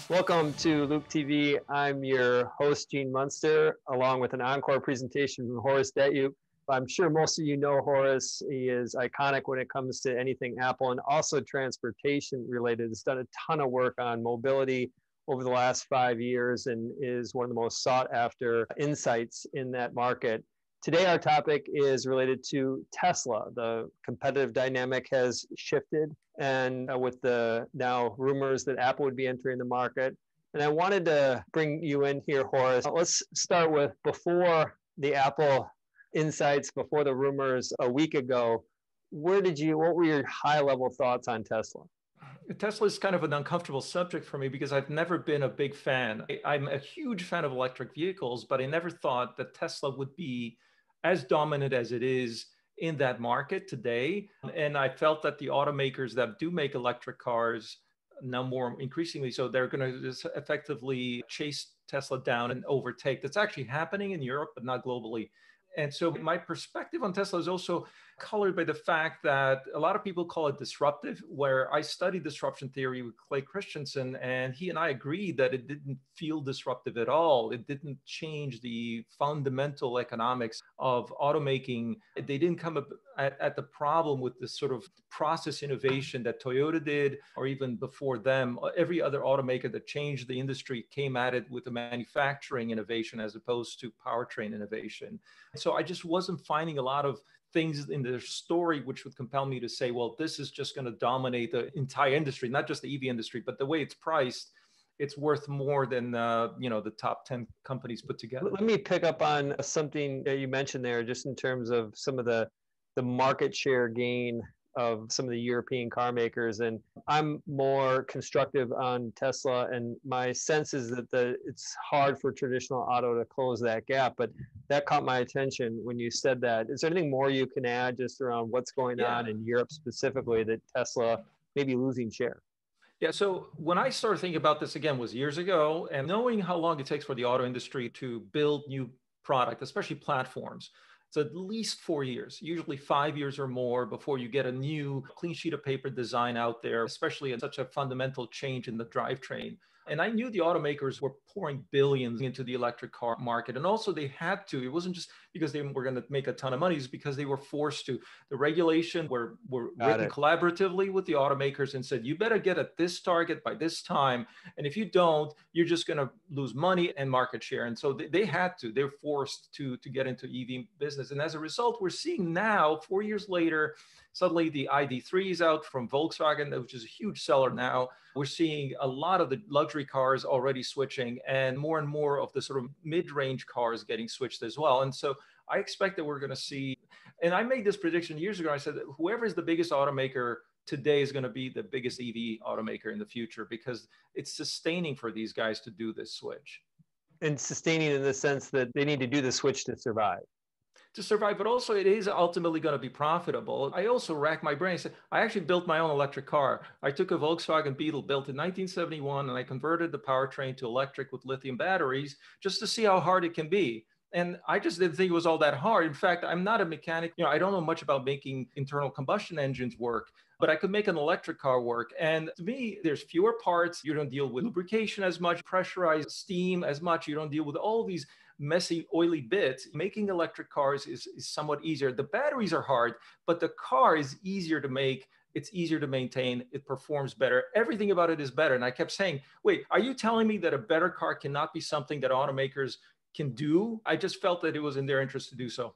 Welcome to Loup TV. I'm your host, Gene Munster, along with an encore presentation from Horace Dediu. I'm sure most of you know Horace. He is iconic when it comes to anything Apple and also transportation related. He's done a ton of work on mobility over the last 5 years and is one of the most sought after insights in that market. Today, our topic is related to Tesla. The competitive dynamic has shifted, and with the now rumors that Apple would be entering the market. And I wanted to bring you in here, Horace. Let's start with before the Apple insights, before the rumors a week ago. What were your high level thoughts on Tesla? Tesla is kind of an uncomfortable subject for me because I've never been a big fan. I'm a huge fan of electric vehicles, but I never thought that Tesla would be as dominant as it is in that market today. And I felt that the automakers that do make electric cars, now more increasingly so, they're going to just effectively chase Tesla down and overtake. That's actually happening in Europe, but not globally. And so my perspective on Tesla is also colored by the fact that a lot of people call it disruptive, where I studied disruption theory with Clay Christensen, and he and I agreed that it didn't feel disruptive at all. It didn't change the fundamental economics of automaking. They didn't come up at the problem with this sort of process innovation that Toyota did, or even before them. Every other automaker that changed the industry came at it with a manufacturing innovation as opposed to powertrain innovation. So I just wasn't finding a lot of things in their story which would compel me to say, well, this is just going to dominate the entire industry, not just the EV industry, but the way it's priced, it's worth more than the top 10 companies put together. Let me pick up on something that you mentioned there, just in terms of some of the market share gain of some of the European car makers. And I'm more constructive on Tesla, and my sense is that it's hard for traditional auto to close that gap. But that caught my attention when you said that. Is there anything more you can add just around what's going on in Europe specifically that Tesla may be losing share? Yeah, so when I started thinking about this again was years ago, and knowing how long it takes for the auto industry to build new product, especially platforms. It's at least 4 years, usually 5 years or more before you get a new clean sheet of paper design out there, especially in such a fundamental change in the drivetrain. And I knew the automakers were pouring billions into the electric car market. And also they had to. It wasn't just because they were going to make a ton of money. It's because they were forced to. The regulation were written collaboratively with the automakers and said, you better get at this target by this time. And if you don't, you're just going to lose money and market share. And so they had to. They're forced to get into EV business. And as a result, we're seeing now, 4 years later, suddenly the ID.3 is out from Volkswagen, which is a huge seller now. We're seeing a lot of the luxury cars already switching, and more of the sort of mid-range cars getting switched as well. And so I expect that we're going to see, and I made this prediction years ago. I said that whoever is the biggest automaker today is going to be the biggest EV automaker in the future, because it's sustaining for these guys to do this switch. And sustaining in the sense that they need to do the switch to survive. But also it is ultimately going to be profitable. I also racked my brain. I actually built my own electric car. I took a Volkswagen Beetle built in 1971, and I converted the powertrain to electric with lithium batteries just to see how hard it can be. And I just didn't think it was all that hard. In fact, I'm not a mechanic. I don't know much about making internal combustion engines work, but I could make an electric car work. And to me, there's fewer parts. You don't deal with lubrication as much, pressurized steam as much. You don't deal with all these messy, oily bits. Making electric cars is somewhat easier. The batteries are hard, but the car is easier to make. It's easier to maintain. It performs better. Everything about it is better. And I kept saying, wait, are you telling me that a better car cannot be something that automakers can do? I just felt that it was in their interest to do so.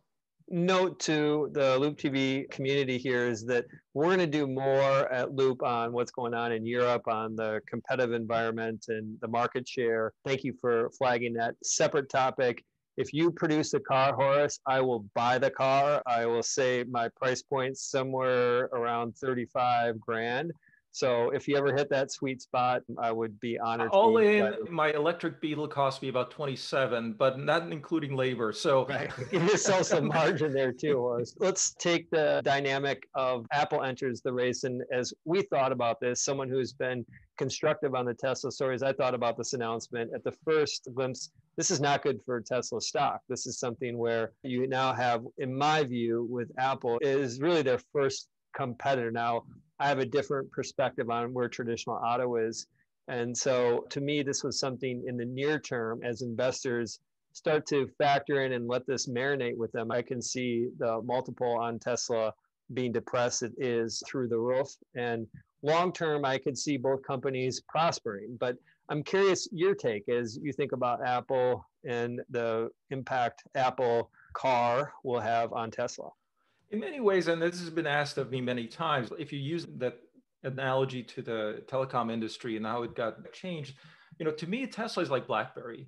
Note to the Loup TV community here is that we're going to do more at Loup on what's going on in Europe, on the competitive environment and the market share. Thank you for flagging that. Separate topic. If you produce a car, Horace, I will buy the car. I will say my price point's somewhere around 35 grand. So if you ever hit that sweet spot, I would be honored. All in, my electric Beetle cost me about 27, but not including labor. So you just sell some margin there too, Horace. Let's take the dynamic of Apple enters the race. And as we thought about this, someone who's been constructive on the Tesla stories, I thought about this announcement at the first glimpse. This is not good for Tesla stock. This is something where you now have, in my view, with Apple, is really their first competitor. Now, I have a different perspective on where traditional auto is. And so to me, this was something in the near term as investors start to factor in and let this marinate with them. I can see the multiple on Tesla being depressed. It is through the roof. And long term, I could see both companies prospering. But I'm curious your take as you think about Apple and the impact Apple car will have on Tesla. In many ways, and this has been asked of me many times, if you use that analogy to the telecom industry and how it got changed, to me, Tesla is like Blackberry.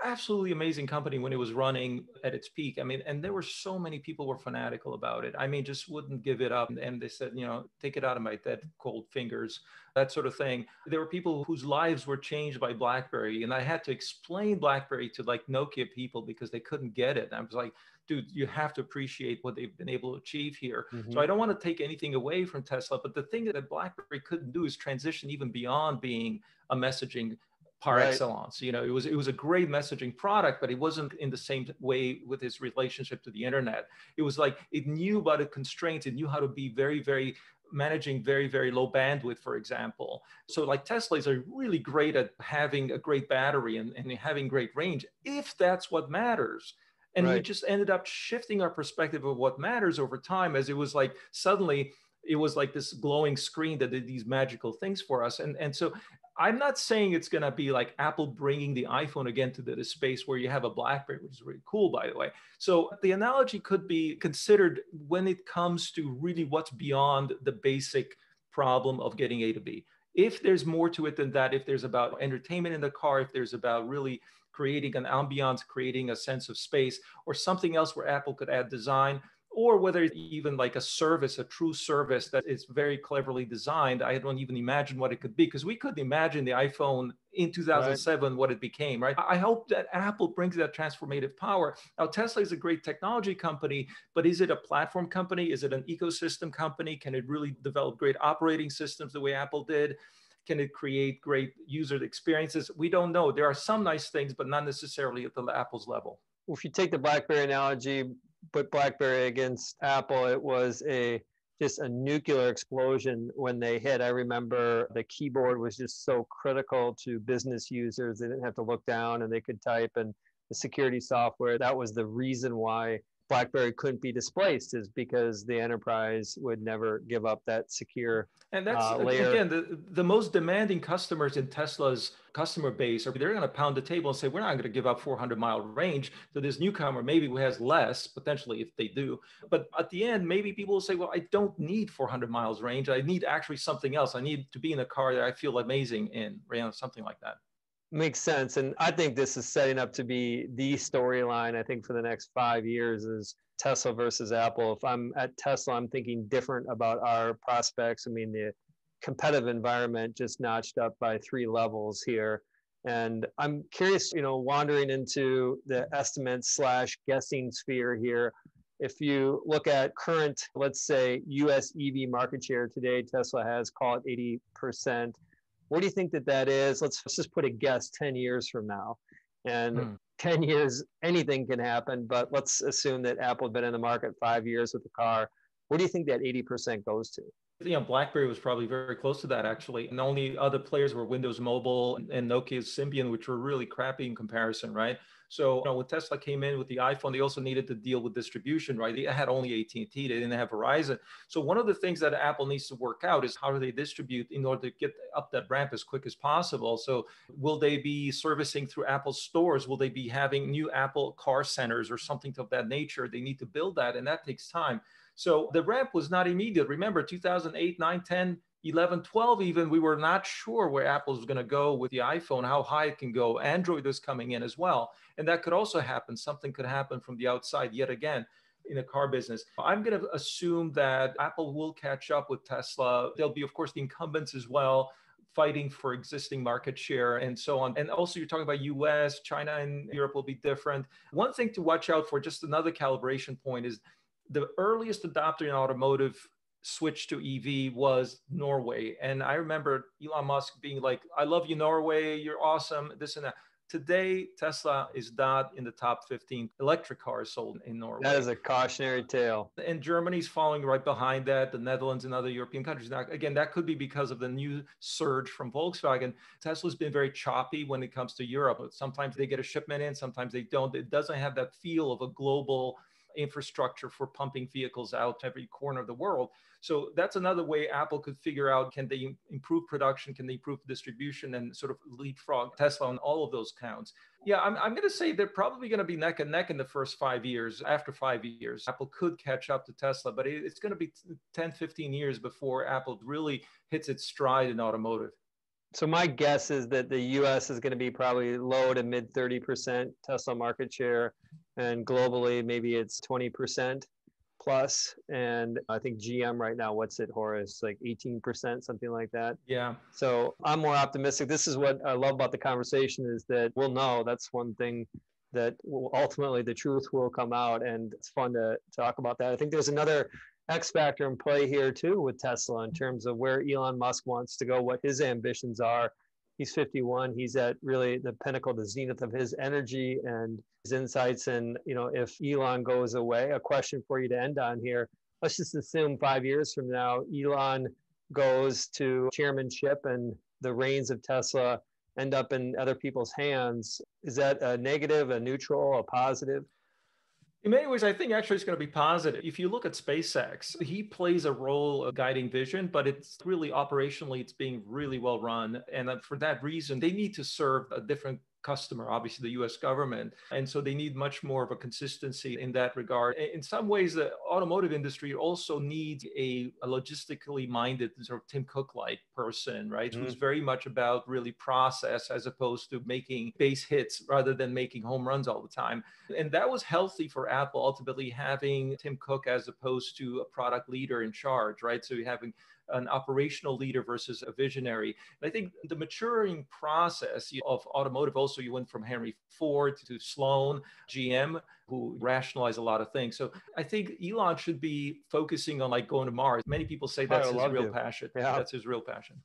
Absolutely amazing company when it was running at its peak. I mean, and there were so many people were fanatical about it. I mean, just wouldn't give it up. And they said, take it out of my dead cold fingers, that sort of thing. There were people whose lives were changed by Blackberry. And I had to explain Blackberry to like Nokia people because they couldn't get it. And I was like, dude, you have to appreciate what they've been able to achieve here. So I don't want to take anything away from Tesla, but the thing that BlackBerry couldn't do is transition even beyond being a messaging par excellence. It was a great messaging product, but it wasn't in the same way with its relationship to the internet. It was like it knew about the constraints. It knew how to be very, very managing very, very low bandwidth, for example. So like Teslas are really great at having a great battery and having great range, if that's what matters. And we just ended up shifting our perspective of what matters over time, as it was like suddenly it was like this glowing screen that did these magical things for us. And so I'm not saying it's going to be like Apple bringing the iPhone again to the space where you have a BlackBerry, which is really cool, by the way. So the analogy could be considered when it comes to really what's beyond the basic problem of getting A to B. If there's more to it than that, if there's about entertainment in the car, if there's about really creating an ambiance, creating a sense of space, or something else where Apple could add design, or whether it's even like a service, a true service that is very cleverly designed. I don't even imagine what it could be, because we couldn't imagine the iPhone in 2007, what it became, right? I hope that Apple brings that transformative power. Now, Tesla is a great technology company, but is it a platform company? Is it an ecosystem company? Can it really develop great operating systems the way Apple did? Can it create great user experiences? We don't know. There are some nice things, but not necessarily at the Apple's level. If you take the BlackBerry analogy, put BlackBerry against Apple, it was just a nuclear explosion when they hit. I remember the keyboard was just so critical to business users. They didn't have to look down and they could type, and the security software, that was the reason why BlackBerry couldn't be displaced, is because the enterprise would never give up that secure and that's layer. Again, the most demanding customers in Tesla's customer base they're going to pound the table and say, we're not going to give up 400-mile range to this newcomer, maybe who has less, potentially, if they do. But at the end, maybe people will say, well, I don't need 400 miles range. I need actually something else. I need to be in a car that I feel amazing in, something like that. Makes sense. And I think this is setting up to be the storyline, I think, for the next 5 years is Tesla versus Apple. If I'm at Tesla, I'm thinking different about our prospects. I mean, the competitive environment just notched up by 3 levels here. And I'm curious, wandering into the estimates / guessing sphere here. If you look at current, let's say, US EV market share today, Tesla has, call it 80%. Where do you think that is? Let's just put a guess 10 years from now. And 10 years, anything can happen, but let's assume that Apple had been in the market 5 years with the car. Where do you think that 80% goes to? BlackBerry was probably very close to that, actually. And the only other players were Windows Mobile and Nokia's Symbian, which were really crappy in comparison, right? So when Tesla came in with the iPhone, they also needed to deal with distribution, right? They had only AT&T, they didn't have Verizon. So one of the things that Apple needs to work out is how do they distribute in order to get up that ramp as quick as possible. So will they be servicing through Apple stores? Will they be having new Apple car centers or something of that nature? They need to build that, and that takes time. So the ramp was not immediate. Remember, 2008, 9, 10, 11, 12 even, we were not sure where Apple was going to go with the iPhone, how high it can go. Android was coming in as well. And that could also happen. Something could happen from the outside yet again in the car business. I'm going to assume that Apple will catch up with Tesla. There'll be, of course, the incumbents as well, fighting for existing market share and so on. And also you're talking about US, China and Europe will be different. One thing to watch out for, just another calibration point, is the earliest adopter in automotive switch to EV was Norway. And I remember Elon Musk being like, I love you, Norway, you're awesome, this and that. Today, Tesla is not in the top 15 electric cars sold in Norway. That is a cautionary tale. And Germany's following right behind that, the Netherlands and other European countries. Now, again, that could be because of the new surge from Volkswagen. Tesla's been very choppy when it comes to Europe. Sometimes they get a shipment in, sometimes they don't. It doesn't have that feel of a global infrastructure for pumping vehicles out to every corner of the world. So that's another way Apple could figure out, can they improve production, can they improve distribution, and sort of leapfrog Tesla on all of those counts. Yeah, I'm going to say they're probably going to be neck and neck in the first 5 years. After 5 years, Apple could catch up to Tesla, but it's going to be 10, 15 years before Apple really hits its stride in automotive. So my guess is that the US is going to be probably low to mid 30% Tesla market share, and globally maybe it's 20% plus. And I think GM right now, what's it, Horace, like 18%, something like that. Yeah. So I'm more optimistic. This is what I love about the conversation, is that we'll know. That's one thing that ultimately the truth will come out, and it's fun to talk about that. I think there's another X factor in play here too with Tesla in terms of where Elon Musk wants to go, what his ambitions are. He's 51. He's at really the pinnacle, the zenith of his energy and his insights. And, you know, if Elon goes away, a question for you to end on here. Let's just assume 5 years from now, Elon goes to chairmanship and the reins of Tesla end up in other people's hands. Is that a negative, a neutral, a positive? In many ways, I think actually it's going to be positive. If you look at SpaceX, he plays a role of guiding vision, but it's really operationally, it's being really well run. And for that reason, they need to serve a different customer, obviously the US government. And so they need much more of a consistency in that regard. In some ways, the automotive industry also needs a logistically minded sort of Tim Cook-like person, right? Who's very much about really process as opposed to making base hits rather than making home runs all the time. And that was healthy for Apple, ultimately having Tim Cook as opposed to a product leader in charge, right? So you're having an operational leader versus a visionary. And I think the maturing process of automotive, also you went from Henry Ford to Sloan, GM, who rationalize a lot of things. So I think Elon should be focusing on like going to Mars. Many people say that's his real passion. Yeah. That's his real passion.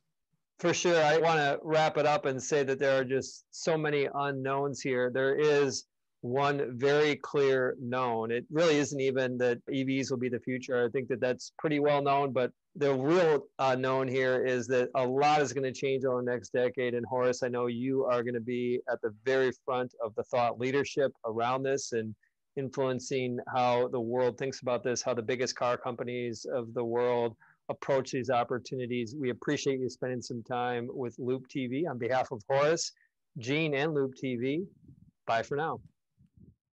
For sure. I want to wrap it up and say that there are just so many unknowns here. There is one very clear known. It really isn't even that EVs will be the future. I think that that's pretty well known, but the real known here is that a lot is going to change over the next decade. And Horace, I know you are going to be at the very front of the thought leadership around this and influencing how the world thinks about this, how the biggest car companies of the world approach these opportunities. We appreciate you spending some time with Loup TV. On behalf of Horace, Gene, and Loup TV, bye for now.